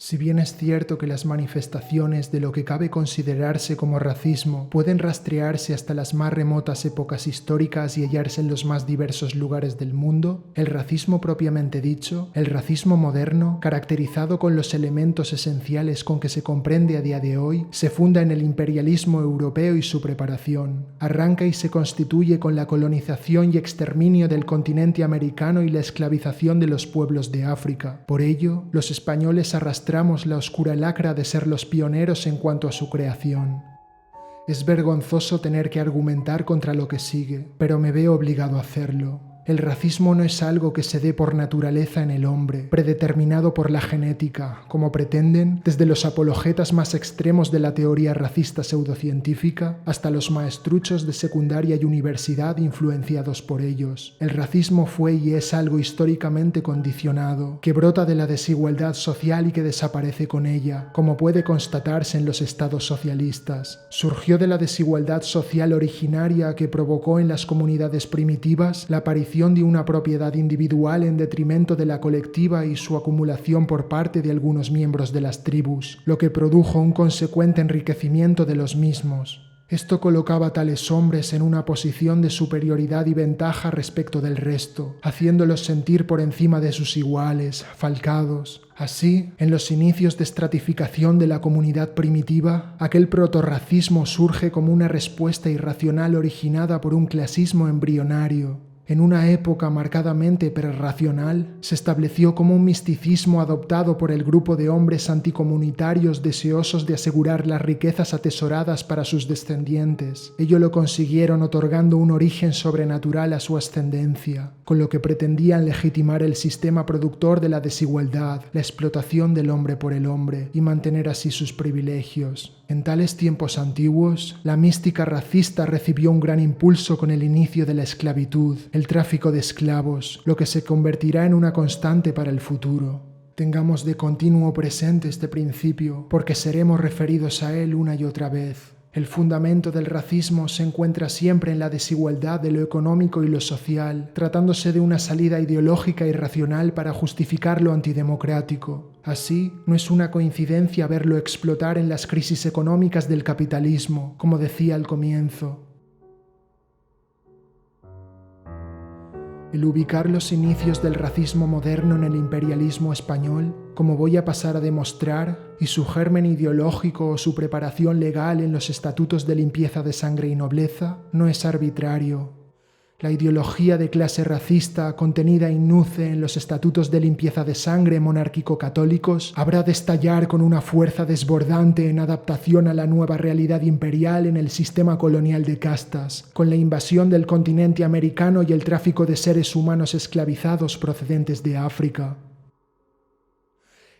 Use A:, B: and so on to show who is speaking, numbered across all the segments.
A: Si bien es cierto que las manifestaciones de lo que cabe considerarse como racismo pueden rastrearse hasta las más remotas épocas históricas y hallarse en los más diversos lugares del mundo, el racismo propiamente dicho, el racismo moderno, caracterizado con los elementos esenciales con que se comprende a día de hoy, se funda en el imperialismo europeo y su preparación. Arranca y se constituye con la colonización y exterminio del continente americano y la esclavización de los pueblos de África. Por ello, los españoles arrastramos la oscura lacra de ser los pioneros en cuanto a su creación. Es vergonzoso tener que argumentar contra lo que sigue, pero me veo obligado a hacerlo. El racismo no es algo que se dé por naturaleza en el hombre, predeterminado por la genética, como pretenden desde los apologetas más extremos de la teoría racista pseudocientífica hasta los maestruchos de secundaria y universidad influenciados por ellos. El racismo fue y es algo históricamente condicionado, que brota de la desigualdad social y que desaparece con ella, como puede constatarse en los estados socialistas. Surgió de la desigualdad social originaria que provocó en las comunidades primitivas la aparición de una propiedad individual en detrimento de la colectiva y su acumulación por parte de algunos miembros de las tribus, lo que produjo un consecuente enriquecimiento de los mismos. Esto colocaba a tales hombres en una posición de superioridad y ventaja respecto del resto, haciéndolos sentir por encima de sus iguales, falcados. Así, en los inicios de estratificación de la comunidad primitiva, aquel protorracismo surge como una respuesta irracional originada por un clasismo embrionario. En una época marcadamente prerracional, se estableció como un misticismo adoptado por el grupo de hombres anticomunitarios deseosos de asegurar las riquezas atesoradas para sus descendientes. Ello lo consiguieron otorgando un origen sobrenatural a su ascendencia, con lo que pretendían legitimar el sistema productor de la desigualdad, la explotación del hombre por el hombre, y mantener así sus privilegios. En tales tiempos antiguos, la mística racista recibió un gran impulso con el inicio de la esclavitud, el tráfico de esclavos, lo que se convertirá en una constante para el futuro. Tengamos de continuo presente este principio, porque seremos referidos a él una y otra vez. El fundamento del racismo se encuentra siempre en la desigualdad de lo económico y lo social, tratándose de una salida ideológica y racional para justificar lo antidemocrático. Así, no es una coincidencia verlo explotar en las crisis económicas del capitalismo, como decía al comienzo. El ubicar los inicios del racismo moderno en el imperialismo español, como voy a pasar a demostrar, y su germen ideológico o su preparación legal en los estatutos de limpieza de sangre y nobleza, no es arbitrario. La ideología de clase racista contenida in nuce en los estatutos de limpieza de sangre monárquico-católicos habrá de estallar con una fuerza desbordante en adaptación a la nueva realidad imperial en el sistema colonial de castas, con la invasión del continente americano y el tráfico de seres humanos esclavizados procedentes de África.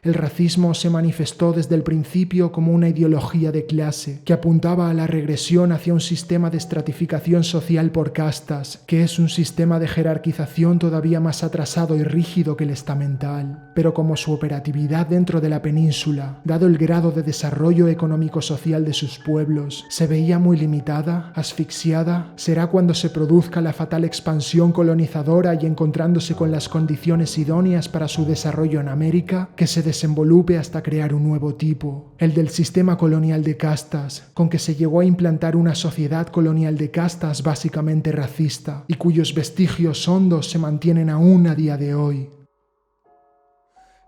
A: El racismo se manifestó desde el principio como una ideología de clase que apuntaba a la regresión hacia un sistema de estratificación social por castas, que es un sistema de jerarquización todavía más atrasado y rígido que el estamental. Pero como su operatividad dentro de la península, dado el grado de desarrollo económico-social de sus pueblos, se veía muy limitada, asfixiada, será cuando se produzca la fatal expansión colonizadora y encontrándose con las condiciones idóneas para su desarrollo en América, que se desenvolupe hasta crear un nuevo tipo, el del sistema colonial de castas, con que se llegó a implantar una sociedad colonial de castas básicamente racista y cuyos vestigios hondos se mantienen aún a día de hoy.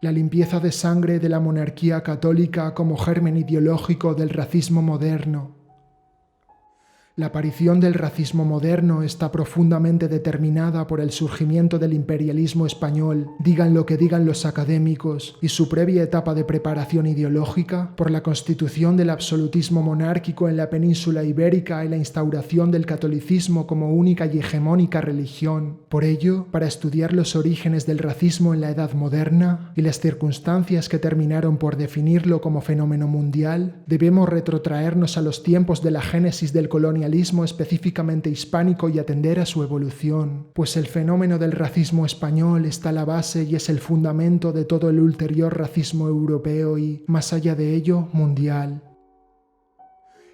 A: La limpieza de sangre de la monarquía católica como germen ideológico del racismo moderno. La aparición del racismo moderno está profundamente determinada por el surgimiento del imperialismo español, digan lo que digan los académicos, y su previa etapa de preparación ideológica, por la constitución del absolutismo monárquico en la península ibérica y la instauración del catolicismo como única y hegemónica religión. Por ello, para estudiar los orígenes del racismo en la Edad Moderna y las circunstancias que terminaron por definirlo como fenómeno mundial, debemos retrotraernos a los tiempos de la génesis del colonialismo específicamente hispánico y atender a su evolución, pues el fenómeno del racismo español está a la base y es el fundamento de todo el ulterior racismo europeo y, más allá de ello, mundial.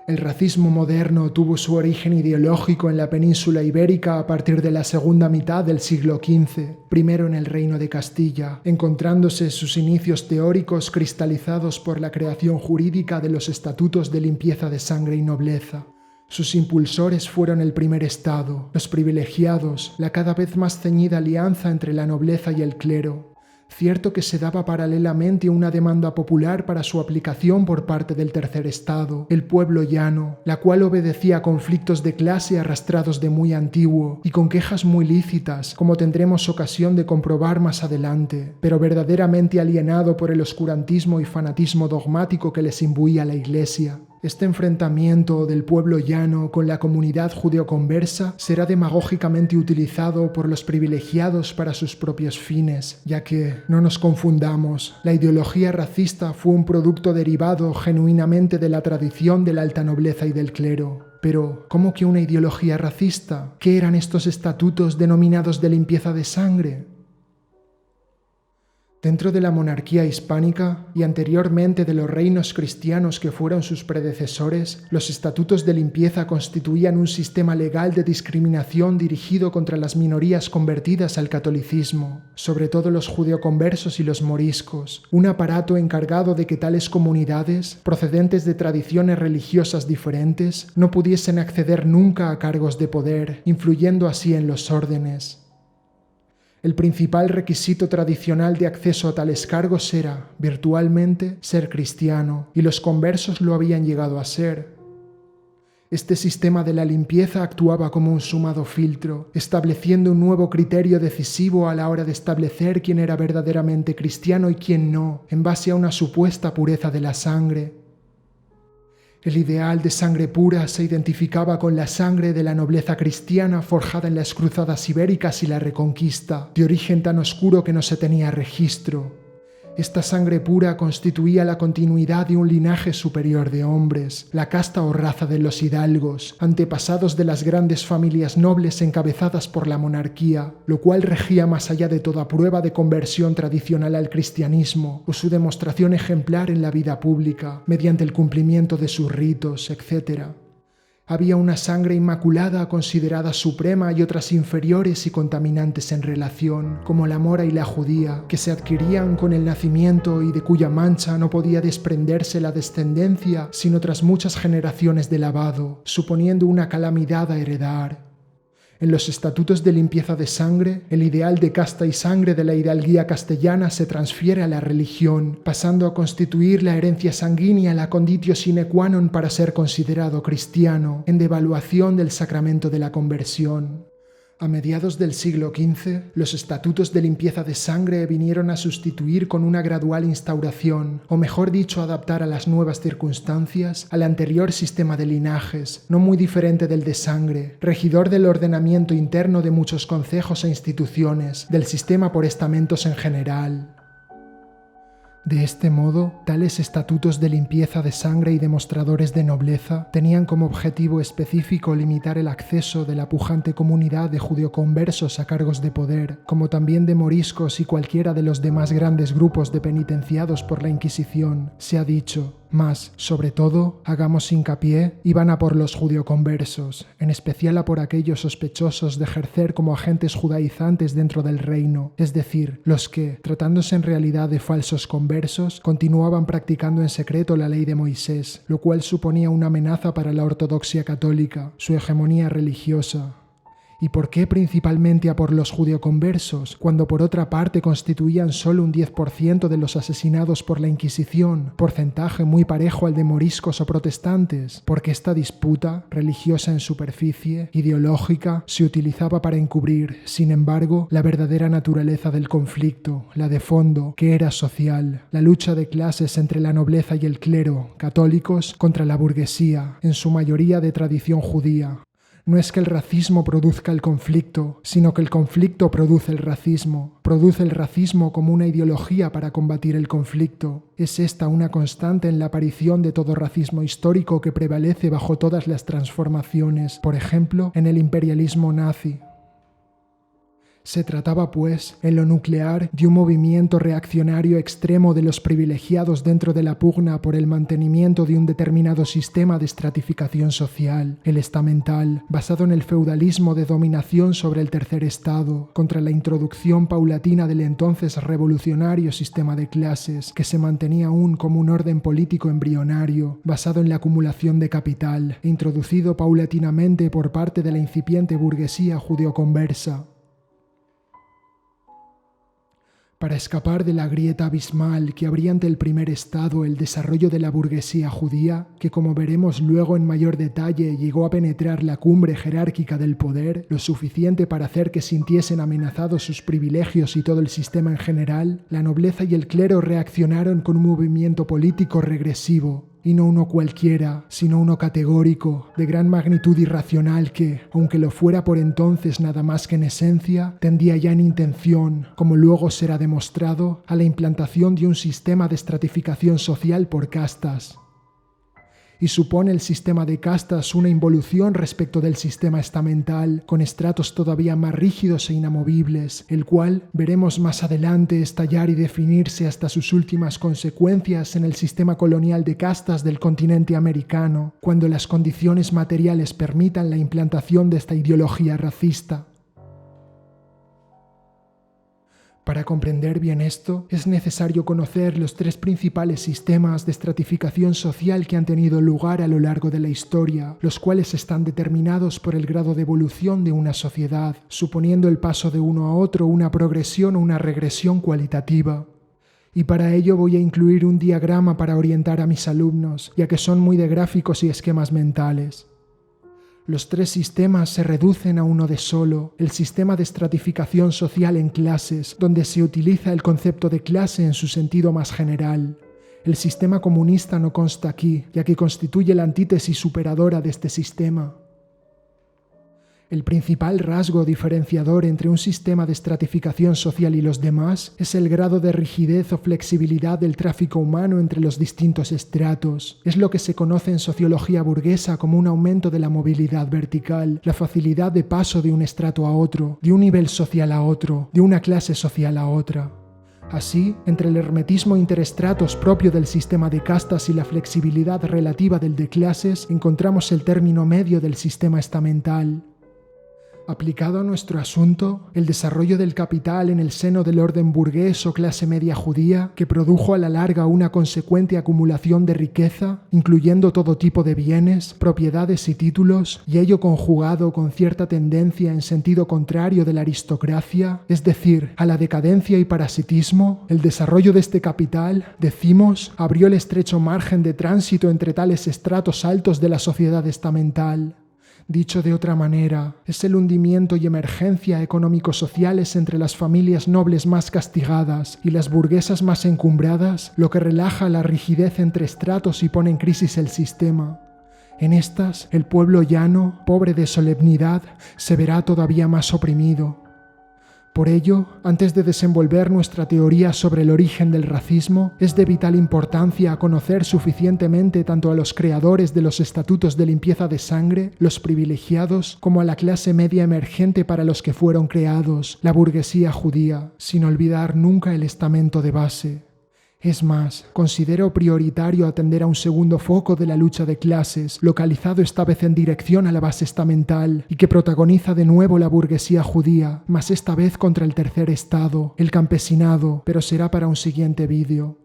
A: El racismo moderno tuvo su origen ideológico en la península ibérica a partir de la segunda mitad del siglo XV, primero en el Reino de Castilla, encontrándose sus inicios teóricos cristalizados por la creación jurídica de los estatutos de limpieza de sangre y nobleza. Sus impulsores fueron el primer estado, los privilegiados, la cada vez más ceñida alianza entre la nobleza y el clero. Cierto que se daba paralelamente una demanda popular para su aplicación por parte del tercer estado, el pueblo llano, la cual obedecía a conflictos de clase arrastrados de muy antiguo y con quejas muy lícitas, como tendremos ocasión de comprobar más adelante, pero verdaderamente alienado por el oscurantismo y fanatismo dogmático que les imbuía la Iglesia. Este enfrentamiento del pueblo llano con la comunidad judeoconversa será demagógicamente utilizado por los privilegiados para sus propios fines, ya que, no nos confundamos, la ideología racista fue un producto derivado genuinamente de la tradición de la alta nobleza y del clero. Pero, ¿cómo que una ideología racista? ¿Qué eran estos estatutos denominados de limpieza de sangre? Dentro de la monarquía hispánica y anteriormente de los reinos cristianos que fueron sus predecesores, los estatutos de limpieza constituían un sistema legal de discriminación dirigido contra las minorías convertidas al catolicismo, sobre todo los judeoconversos y los moriscos, un aparato encargado de que tales comunidades, procedentes de tradiciones religiosas diferentes, no pudiesen acceder nunca a cargos de poder, influyendo así en los órdenes. El principal requisito tradicional de acceso a tales cargos era, virtualmente, ser cristiano, y los conversos lo habían llegado a ser. Este sistema de la limpieza actuaba como un sumado filtro, estableciendo un nuevo criterio decisivo a la hora de establecer quién era verdaderamente cristiano y quién no, en base a una supuesta pureza de la sangre. El ideal de sangre pura se identificaba con la sangre de la nobleza cristiana forjada en las cruzadas ibéricas y la Reconquista, de origen tan oscuro que no se tenía registro. Esta sangre pura constituía la continuidad de un linaje superior de hombres, la casta o raza de los hidalgos, antepasados de las grandes familias nobles encabezadas por la monarquía, lo cual regía más allá de toda prueba de conversión tradicional al cristianismo o su demostración ejemplar en la vida pública, mediante el cumplimiento de sus ritos, etc. Había una sangre inmaculada considerada suprema y otras inferiores y contaminantes en relación, como la mora y la judía, que se adquirían con el nacimiento y de cuya mancha no podía desprenderse la descendencia sino tras muchas generaciones de lavado, suponiendo una calamidad a heredar. En los estatutos de limpieza de sangre, el ideal de casta y sangre de la hidalguía castellana se transfiere a la religión, pasando a constituir la herencia sanguínea la conditio sine qua non para ser considerado cristiano, en devaluación del sacramento de la conversión. A mediados del siglo XV, los estatutos de limpieza de sangre vinieron a sustituir con una gradual instauración, o mejor dicho, adaptar a las nuevas circunstancias, al anterior sistema de linajes, no muy diferente del de sangre, regidor del ordenamiento interno de muchos concejos e instituciones, del sistema por estamentos en general. De este modo, tales estatutos de limpieza de sangre y demostradores de nobleza tenían como objetivo específico limitar el acceso de la pujante comunidad de judeoconversos a cargos de poder, como también de moriscos y cualquiera de los demás grandes grupos de penitenciados por la Inquisición, se ha dicho. Mas, sobre todo, hagamos hincapié, iban a por los judeoconversos, en especial a por aquellos sospechosos de ejercer como agentes judaizantes dentro del reino, es decir, los que, tratándose en realidad de falsos conversos, continuaban practicando en secreto la ley de Moisés, lo cual suponía una amenaza para la ortodoxia católica, su hegemonía religiosa. ¿Y por qué principalmente a por los judeoconversos, cuando por otra parte constituían solo un 10% de los asesinados por la Inquisición, porcentaje muy parejo al de moriscos o protestantes? Porque esta disputa, religiosa en superficie, ideológica, se utilizaba para encubrir, sin embargo, la verdadera naturaleza del conflicto, la de fondo, que era social, la lucha de clases entre la nobleza y el clero, católicos, contra la burguesía, en su mayoría de tradición judía. No es que el racismo produzca el conflicto, sino que el conflicto produce el racismo. Produce el racismo como una ideología para combatir el conflicto. Es esta una constante en la aparición de todo racismo histórico que prevalece bajo todas las transformaciones, por ejemplo, en el imperialismo nazi. Se trataba, pues, en lo nuclear, de un movimiento reaccionario extremo de los privilegiados dentro de la pugna por el mantenimiento de un determinado sistema de estratificación social, el estamental, basado en el feudalismo de dominación sobre el tercer estado, contra la introducción paulatina del entonces revolucionario sistema de clases, que se mantenía aún como un orden político embrionario, basado en la acumulación de capital, e introducido paulatinamente por parte de la incipiente burguesía judeoconversa. Para escapar de la grieta abismal que abría ante el primer estado el desarrollo de la burguesía judía, que como veremos luego en mayor detalle llegó a penetrar la cumbre jerárquica del poder, lo suficiente para hacer que sintiesen amenazados sus privilegios y todo el sistema en general, la nobleza y el clero reaccionaron con un movimiento político regresivo, y no uno cualquiera, sino uno categórico, de gran magnitud irracional que, aunque lo fuera por entonces nada más que en esencia, tendía ya en intención, como luego será demostrado, a la implantación de un sistema de estratificación social por castas. Y supone el sistema de castas una involución respecto del sistema estamental, con estratos todavía más rígidos e inamovibles, el cual veremos más adelante estallar y definirse hasta sus últimas consecuencias en el sistema colonial de castas del continente americano, cuando las condiciones materiales permitan la implantación de esta ideología racista. Para comprender bien esto, es necesario conocer los tres principales sistemas de estratificación social que han tenido lugar a lo largo de la historia, los cuales están determinados por el grado de evolución de una sociedad, suponiendo el paso de uno a otro una progresión o una regresión cualitativa. Y para ello voy a incluir un diagrama para orientar a mis alumnos, ya que son muy de gráficos y esquemas mentales. Los tres sistemas se reducen a uno de solo, el sistema de estratificación social en clases, donde se utiliza el concepto de clase en su sentido más general. El sistema comunista no consta aquí, ya que constituye la antítesis superadora de este sistema. El principal rasgo diferenciador entre un sistema de estratificación social y los demás es el grado de rigidez o flexibilidad del tráfico humano entre los distintos estratos. Es lo que se conoce en sociología burguesa como un aumento de la movilidad vertical, la facilidad de paso de un estrato a otro, de un nivel social a otro, de una clase social a otra. Así, entre el hermetismo interestratos propio del sistema de castas y la flexibilidad relativa del de clases, encontramos el término medio del sistema estamental. Aplicado a nuestro asunto, el desarrollo del capital en el seno del orden burgués o clase media judía, que produjo a la larga una consecuente acumulación de riqueza, incluyendo todo tipo de bienes, propiedades y títulos, y ello conjugado con cierta tendencia en sentido contrario de la aristocracia, es decir, a la decadencia y parasitismo, el desarrollo de este capital, decimos, abrió el estrecho margen de tránsito entre tales estratos altos de la sociedad estamental. Dicho de otra manera, es el hundimiento y emergencia económico-sociales entre las familias nobles más castigadas y las burguesas más encumbradas lo que relaja la rigidez entre estratos y pone en crisis el sistema. En estas, el pueblo llano, pobre de solemnidad, se verá todavía más oprimido. Por ello, antes de desenvolver nuestra teoría sobre el origen del racismo, es de vital importancia conocer suficientemente tanto a los creadores de los estatutos de limpieza de sangre, los privilegiados, como a la clase media emergente para los que fueron creados, la burguesía judía, sin olvidar nunca el estamento de base. Es más, considero prioritario atender a un segundo foco de la lucha de clases, localizado esta vez en dirección a la base estamental y que protagoniza de nuevo la burguesía judía, mas esta vez contra el tercer estado, el campesinado, pero será para un siguiente vídeo.